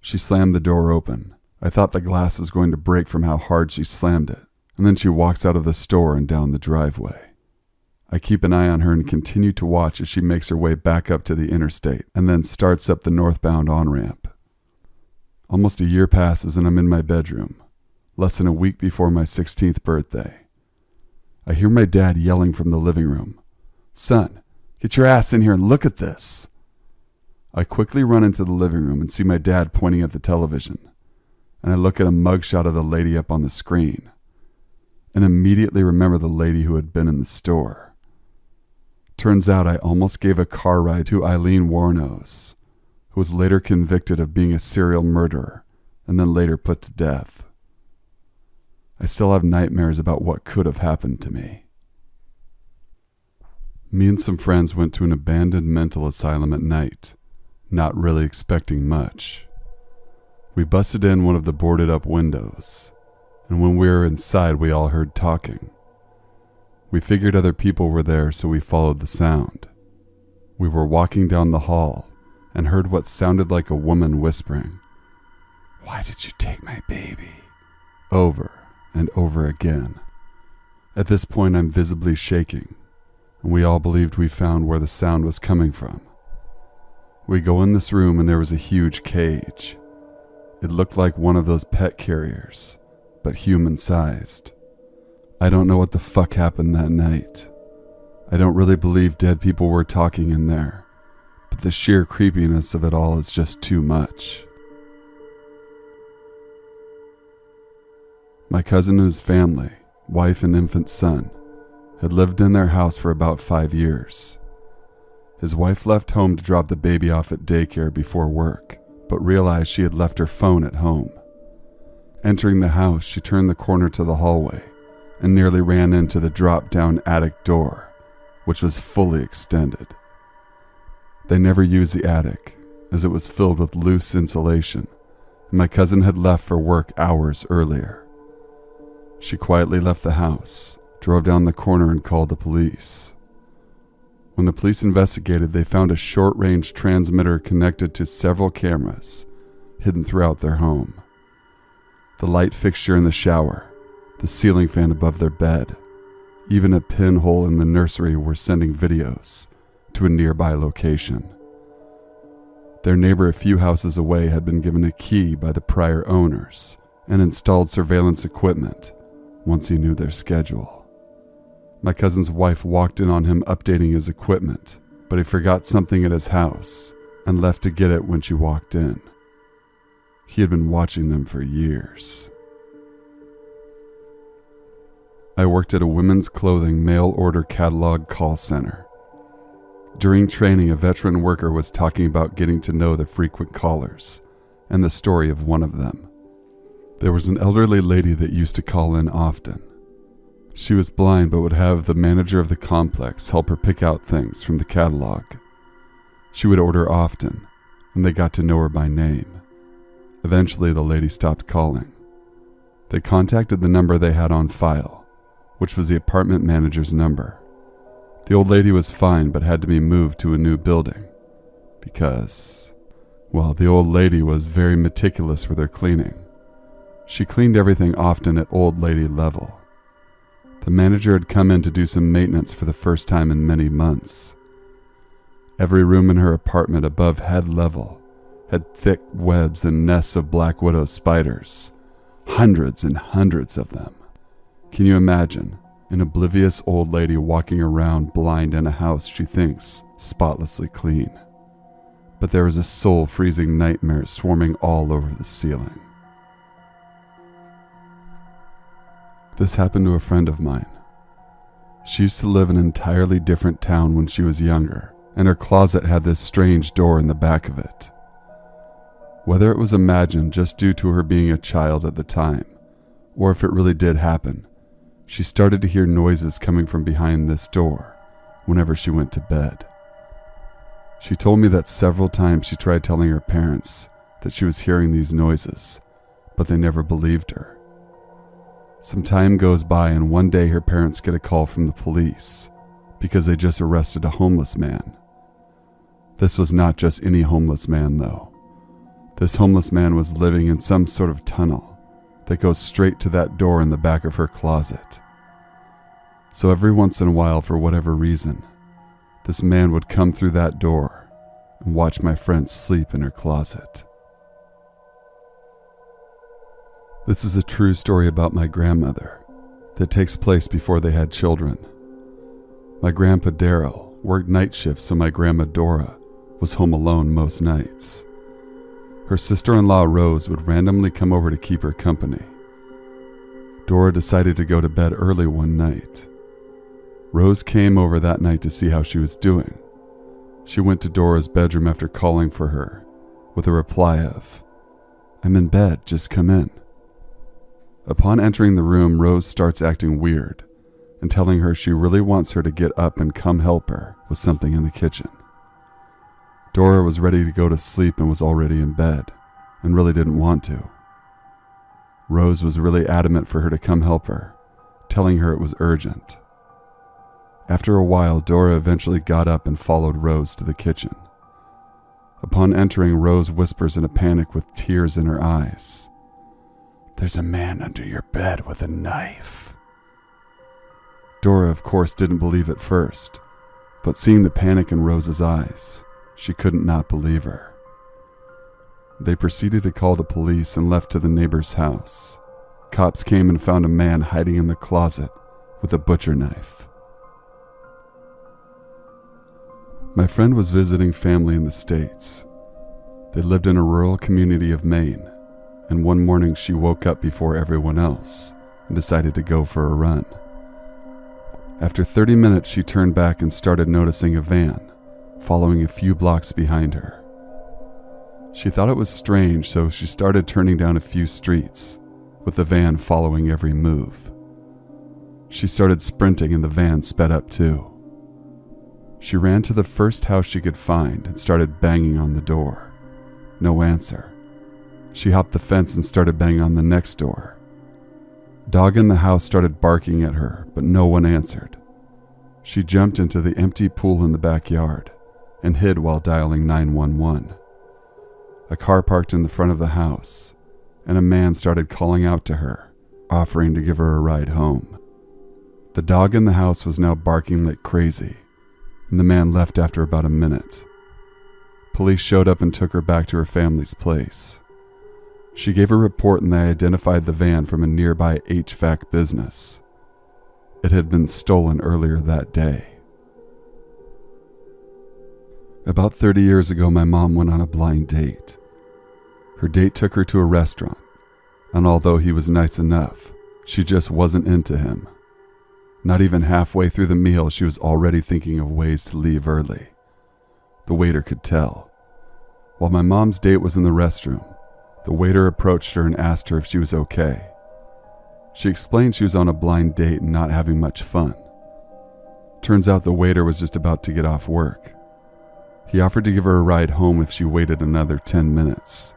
She slammed the door open. I thought the glass was going to break from how hard she slammed it, and then she walks out of the store and down the driveway. I keep an eye on her and continue to watch as she makes her way back up to the interstate and then starts up the northbound on-ramp. Almost a year passes and I'm in my bedroom, less than a week before my 16th birthday. I hear my dad yelling from the living room, "Son, get your ass in here and look at this." I quickly run into the living room and see my dad pointing at the television, and I look at a mugshot of the lady up on the screen, and immediately remember the lady who had been in the store. Turns out I almost gave a car ride to Eileen Warnos, who was later convicted of being a serial murderer and then later put to death. I still have nightmares about what could have happened to me. Me and some friends went to an abandoned mental asylum at night, not really expecting much. We busted in one of the boarded up windows, and when we were inside we all heard talking. We figured other people were there, so we followed the sound. We were walking down the hall and heard what sounded like a woman whispering, "Why did you take my baby?" over and over again. At this point I'm visibly shaking, and we all believed we found where the sound was coming from. We go in this room and there was a huge cage. It looked like one of those pet carriers, but human-sized. I don't know what the fuck happened that night. I don't really believe dead people were talking in there, but the sheer creepiness of it all is just too much. My cousin and his family, wife and infant son, had lived in their house for about 5 years. His wife left home to drop the baby off at daycare before work, but realized she had left her phone at home. Entering the house, she turned the corner to the hallway and nearly ran into the drop-down attic door, which was fully extended. They never used the attic, as it was filled with loose insulation, and my cousin had left for work hours earlier. She quietly left the house, drove down the corner and called the police. When the police investigated, they found a short-range transmitter connected to several cameras hidden throughout their home. The light fixture in the shower, the ceiling fan above their bed, even a pinhole in the nursery were sending videos to a nearby location. Their neighbor a few houses away had been given a key by the prior owners and installed surveillance equipment once he knew their schedule. My cousin's wife walked in on him updating his equipment, but he forgot something at his house and left to get it when she walked in. He had been watching them for years. I worked at a women's clothing mail order catalog call center. During training, a veteran worker was talking about getting to know the frequent callers and the story of one of them. There was an elderly lady that used to call in often. She was blind but would have the manager of the complex help her pick out things from the catalog. She would order often, and they got to know her by name. Eventually, the lady stopped calling. They contacted the number they had on file, which was the apartment manager's number. The old lady was fine but had to be moved to a new building because, well, the old lady was very meticulous with her cleaning. She cleaned everything often at old lady level. The manager had come in to do some maintenance for the first time in many months. Every room in her apartment above head level had thick webs and nests of black widow spiders, hundreds and hundreds of them. Can you imagine an oblivious old lady walking around blind in a house she thinks spotlessly clean? But there was a soul-freezing nightmare swarming all over the ceiling. This happened to a friend of mine. She used to live in an entirely different town when she was younger, and her closet had this strange door in the back of it. Whether it was imagined just due to her being a child at the time, or if it really did happen, she started to hear noises coming from behind this door whenever she went to bed. She told me that several times she tried telling her parents that she was hearing these noises, but they never believed her. Some time goes by and one day her parents get a call from the police because they just arrested a homeless man. This was not just any homeless man though. This homeless man was living in some sort of tunnel that goes straight to that door in the back of her closet. So every once in a while, for whatever reason, this man would come through that door and watch my friend sleep in her closet. This is a true story about my grandmother that takes place before they had children. My grandpa Daryl worked night shifts, so my grandma Dora was home alone most nights. Her sister-in-law Rose would randomly come over to keep her company. Dora decided to go to bed early one night. Rose came over that night to see how she was doing. She went to Dora's bedroom after calling for her with a reply of, "I'm in bed, just come in." Upon entering the room, Rose starts acting weird and telling her she really wants her to get up and come help her with something in the kitchen. Dora was ready to go to sleep and was already in bed and really didn't want to. Rose was really adamant for her to come help her, telling her it was urgent. After a while, Dora eventually got up and followed Rose to the kitchen. Upon entering, Rose whispers in a panic with tears in her eyes, "There's a man under your bed with a knife." Dora, of course, didn't believe at first, but seeing the panic in Rose's eyes, she couldn't not believe her. They proceeded to call the police and left to the neighbor's house. Cops came and found a man hiding in the closet with a butcher knife. My friend was visiting family in the States. They lived in a rural community of Maine, and one morning she woke up before everyone else and decided to go for a run. After 30 minutes, she turned back and started noticing a van following a few blocks behind her. She thought it was strange, so she started turning down a few streets, with the van following every move. She started sprinting and the van sped up too. She ran to the first house she could find and started banging on the door. No answer. She hopped the fence and started banging on the next door. Dog in the house started barking at her, but no one answered. She jumped into the empty pool in the backyard and hid while dialing 911. A car parked in the front of the house, and a man started calling out to her, offering to give her a ride home. The dog in the house was now barking like crazy, and the man left after about a minute. Police showed up and took her back to her family's place. She gave a report and they identified the van from a nearby HVAC business. It had been stolen earlier that day. About 30 years ago, my mom went on a blind date. Her date took her to a restaurant, and although he was nice enough, she just wasn't into him. Not even halfway through the meal, she was already thinking of ways to leave early. The waiter could tell. While my mom's date was in the restroom, the waiter approached her and asked her if she was okay. She explained she was on a blind date and not having much fun. Turns out the waiter was just about to get off work. He offered to give her a ride home if she waited another 10 minutes.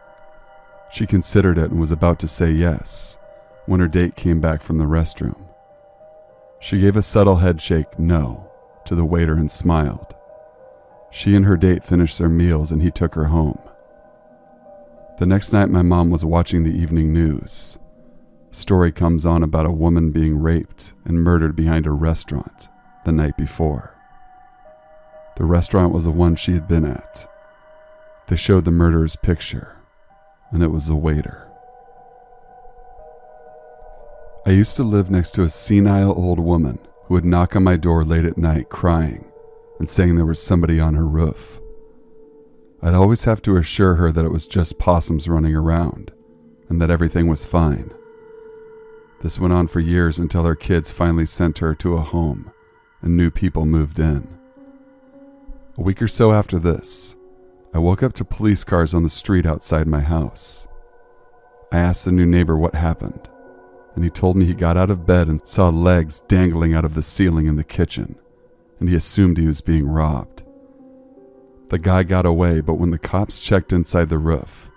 She considered it and was about to say yes when her date came back from the restroom. She gave a subtle headshake no to the waiter and smiled. She and her date finished their meals and he took her home. The next night my mom was watching the evening news. A story comes on about a woman being raped and murdered behind a restaurant the night before. The restaurant was the one she had been at. They showed the murderer's picture, and it was the waiter. I used to live next to a senile old woman who would knock on my door late at night crying and saying there was somebody on her roof. I'd always have to assure her that it was just possums running around and that everything was fine. This went on for years until her kids finally sent her to a home and new people moved in. A week or so after this, I woke up to police cars on the street outside my house. I asked the new neighbor what happened, and he told me he got out of bed and saw legs dangling out of the ceiling in the kitchen, and he assumed he was being robbed. The guy got away, but when the cops checked inside the roof,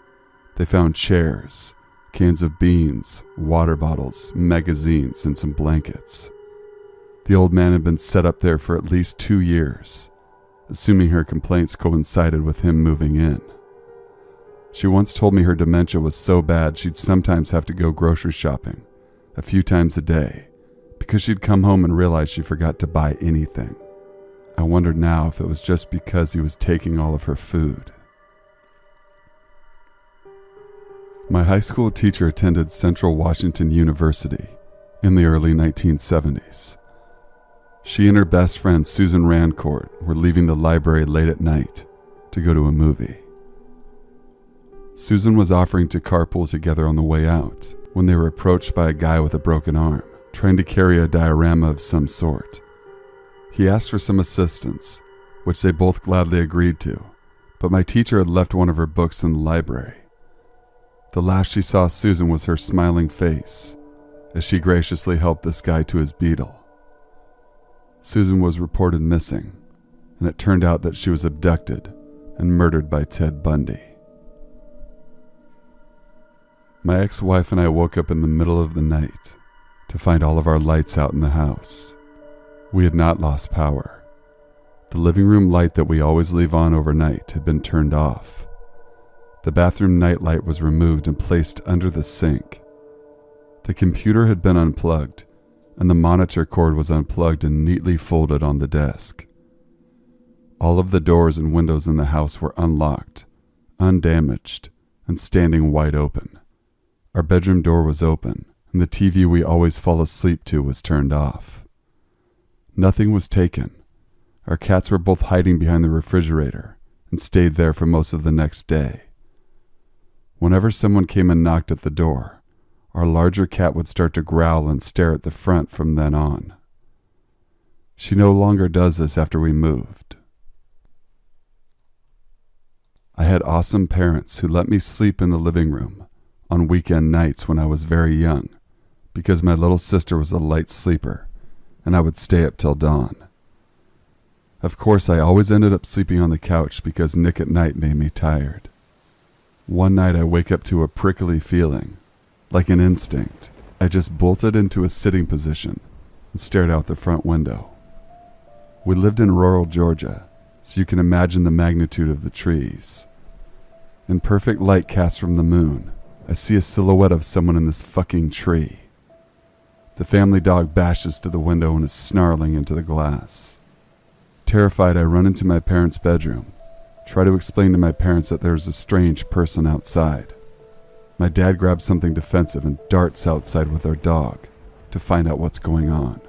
they found chairs, cans of beans, water bottles, magazines, and some blankets. The old man had been set up there for at least 2 years, assuming her complaints coincided with him moving in. She once told me her dementia was so bad she'd sometimes have to go grocery shopping a few times a day because she'd come home and realize she forgot to buy anything. I wondered now if it was just because he was taking all of her food. My high school teacher attended Central Washington University in the early 1970s. She and her best friend Susan Rancourt were leaving the library late at night to go to a movie. Susan was offering to carpool together on the way out when they were approached by a guy with a broken arm, trying to carry a diorama of some sort. He asked for some assistance, which they both gladly agreed to, but my teacher had left one of her books in the library. The last she saw Susan was her smiling face as she graciously helped this guy to his beetle. Susan was reported missing, and it turned out that she was abducted and murdered by Ted Bundy. My ex-wife and I woke up in the middle of the night to find all of our lights out in the house. We had not lost power. The living room light that we always leave on overnight had been turned off. The bathroom nightlight was removed and placed under the sink. The computer had been unplugged, and the monitor cord was unplugged and neatly folded on the desk. All of the doors and windows in the house were unlocked, undamaged, and standing wide open. Our bedroom door was open, and the TV we always fall asleep to was turned off. Nothing was taken. Our cats were both hiding behind the refrigerator and stayed there for most of the next day. Whenever someone came and knocked at the door, our larger cat would start to growl and stare at the front from then on. She no longer does this after we moved. I had awesome parents who let me sleep in the living room on weekend nights when I was very young because my little sister was a light sleeper and I would stay up till dawn. Of course, I always ended up sleeping on the couch because Nick at night made me tired. One night I wake up to a prickly feeling. Like an instinct, I just bolted into a sitting position and stared out the front window. We lived in rural Georgia, so you can imagine the magnitude of the trees. In perfect light cast from the moon, I see a silhouette of someone in this fucking tree. The family dog bashes to the window and is snarling into the glass. Terrified, I run into my parents' bedroom, Try to explain to my parents that there's a strange person outside. My dad grabs something defensive and darts outside with our dog to find out what's going on.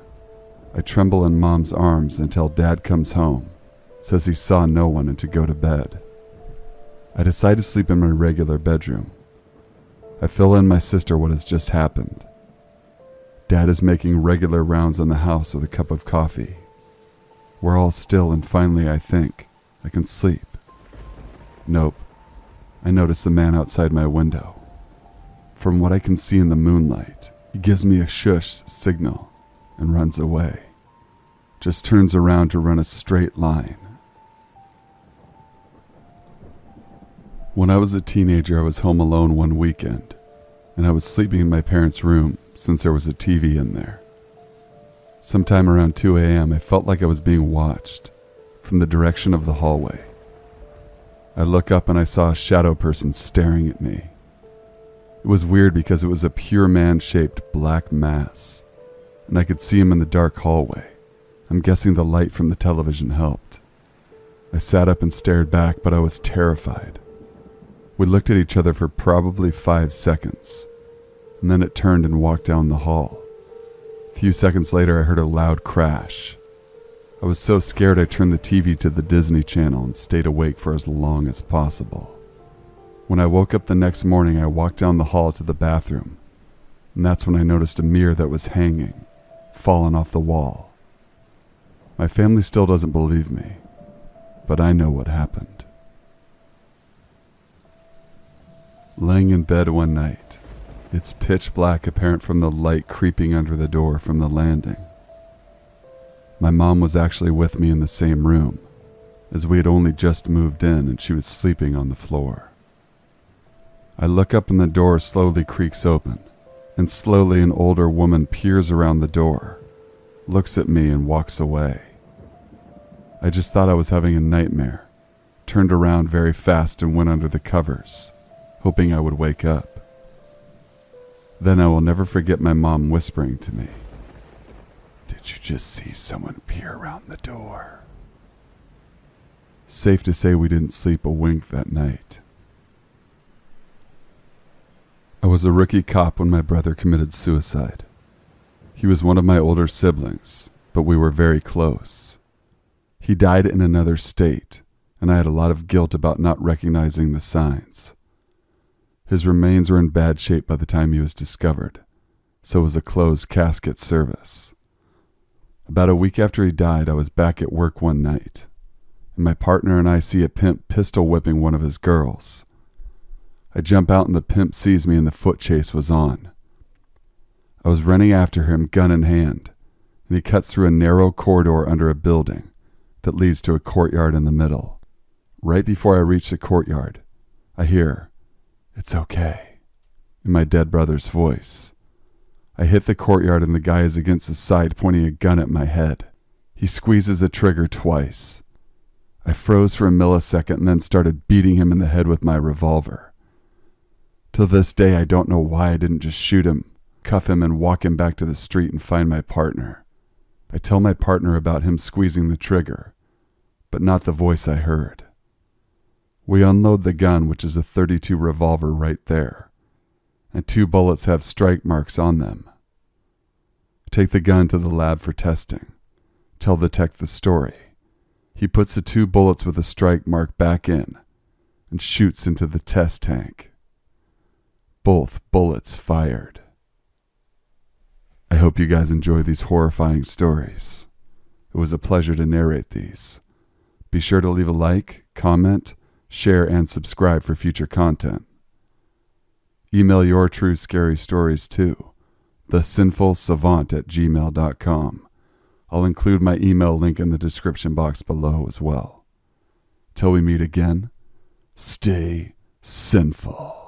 I tremble in Mom's arms until Dad comes home, says he saw no one and to go to bed. I decide to sleep in my regular bedroom. I fill in my sister what has just happened. Dad is making regular rounds in the house with a cup of coffee. We're all still and finally I think I can sleep. Nope. I notice the man outside my window. From what I can see in the moonlight, he gives me a shush signal and runs away. Just turns around to run a straight line. When I was a teenager, I was home alone one weekend, and I was sleeping in my parents' room since there was a TV in there. Sometime around 2 a.m., I felt like I was being watched from the direction of the hallway. I look up and I saw a shadow person staring at me. It was weird because it was a pure man-shaped black mass, and I could see him in the dark hallway. I'm guessing the light from the television helped. I sat up and stared back, but I was terrified. We looked at each other for probably 5 seconds, and then it turned and walked down the hall. A few seconds later, I heard a loud crash. I was so scared I turned the TV to the Disney Channel and stayed awake for as long as possible. When I woke up the next morning, I walked down the hall to the bathroom, and that's when I noticed a mirror that was hanging, fallen off the wall. My family still doesn't believe me, but I know what happened. Laying in bed one night, it's pitch black apparent from the light creeping under the door from the landing. My mom was actually with me in the same room, as we had only just moved in and she was sleeping on the floor. I look up and the door slowly creaks open, and slowly an older woman peers around the door, looks at me and walks away. I just thought I was having a nightmare, turned around very fast and went under the covers, hoping I would wake up. Then I will never forget my mom whispering to me, "Did you just see someone peer around the door?" Safe to say we didn't sleep a wink that night. I was a rookie cop when my brother committed suicide. He was one of my older siblings, but we were very close. He died in another state, and I had a lot of guilt about not recognizing the signs. His remains were in bad shape by the time he was discovered, so it was a closed casket service. About a week after he died, I was back at work one night, and my partner and I see a pimp pistol whipping one of his girls. I jump out and the pimp sees me and the foot chase was on. I was running after him, gun in hand, and he cuts through a narrow corridor under a building that leads to a courtyard in the middle. Right before I reach the courtyard, I hear, "It's okay," in my dead brother's voice. I hit the courtyard and the guy is against the side pointing a gun at my head. He squeezes the trigger twice. I froze for a millisecond and then started beating him in the head with my revolver. To this day, I don't know why I didn't just shoot him, cuff him, and walk him back to the street and find my partner. I tell my partner about him squeezing the trigger, but not the voice I heard. We unload the gun, which is a .32 revolver right there, and 2 bullets have strike marks on them. Take the gun to the lab for testing. Tell the tech the story. He puts the 2 bullets with a strike mark back in and shoots into the test tank. Both bullets fired. I hope you guys enjoy these horrifying stories. It was a pleasure to narrate these. Be sure to leave a like, comment, share, and subscribe for future content. Email your true scary stories to thesinfulsavant@gmail.com. I'll include my email link in the description box below as well. Till we meet again, stay sinful.